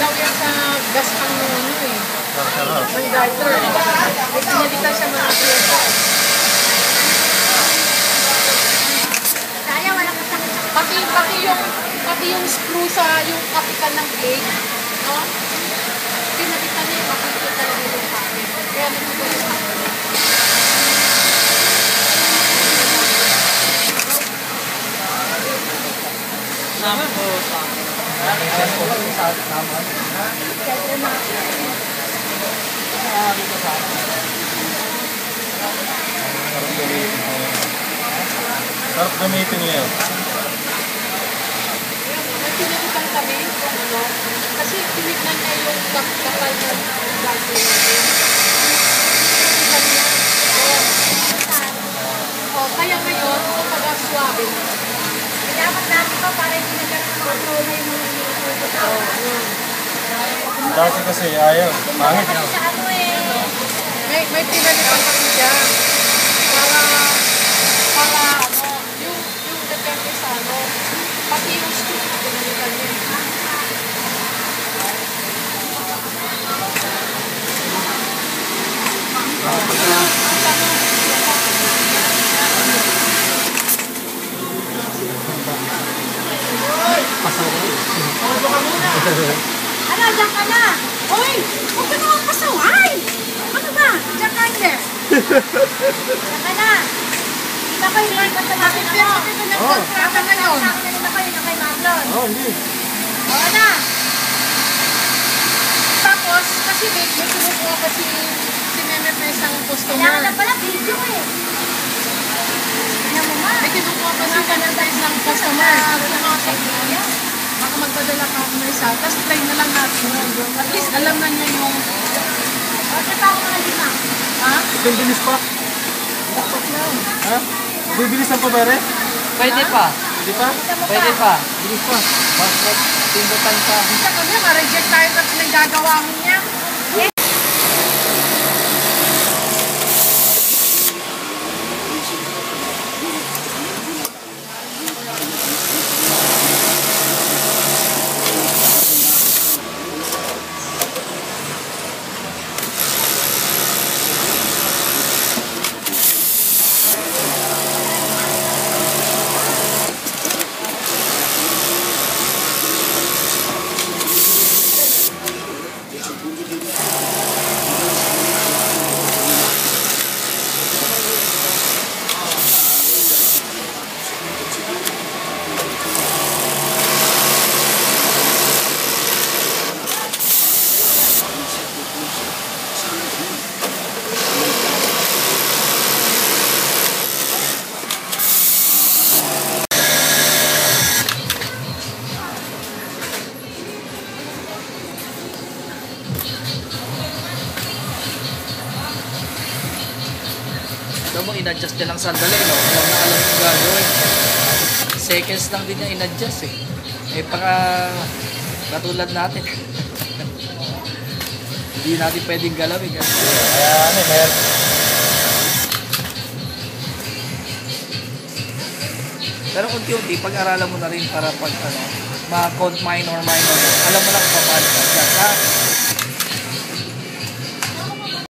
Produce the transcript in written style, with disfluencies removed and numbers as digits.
daw yan sa gas pang nono eh. Ng garter. May pinalitan siya mga pyesa. Kaya wala ka sakit. Pati yung screw sa yung kapitan ng blade. No? Pinalitan niya yung kapitan talaga yung kapit. Kaya nagsubo yung kapit. Naman po sa sarap gamitin niya yun. May pinalitan kami kung ano. Kasi tinignan niya yung kapal ng garter natin. Pinalitan niya. Kaya ngayon, kapag swabe na. Dapat natin pa para hindi nagkaroon ng control na yung mga iniuutot ako. Dati kasi ayaw. Pangit Kasi na. sa ano eh. May pinalitan kasi siya. Para ano, yung depende sa ano, pati yung screw na pinalitan niya. Ano, dyan ka na. Hoy, huwag ka naman pasaway. Ano ba? Dyan ka hindi. Dyan ka na. Di ba kayo nilipat sa natin Pero ako? kasi kanyang kontrata ngayon. Sa akin na rin ako yun, yung kay Marlon. Hindi. Oo na. Tapos, kasi may kinukuha pa si Meme pa isang customer. Kailangan na pala video eh. Tingnan mo nga. May kinukuha pa si Meme pa isang customer. Sabi ko nga sa kanya, baka magpadala ka ako ng isa. Tapos try na lang natin yun. At least alam na niya yung... Bakit pa ako mga lima? Ha? Bibilis pa. Ha? Bibilis ang pabere? pwede pa. Hindi pa? Pwede pa. Bilis pa. Bakit pindutan pa. Isa kami, ma-reject tayo sa pinaggagawa mo niya. Alam mo, in-adjust niya lang sandali, no? Alam yung gagawin. Seconds lang din niya in-adjust eh. Eh, para katulad natin. Hindi natin pwedeng galawin kasi. Kaya ano, meron. Pero unti-unti, pag-aralan mo na rin para pag ano, ma-count minor, alam mo lang kung paano ka.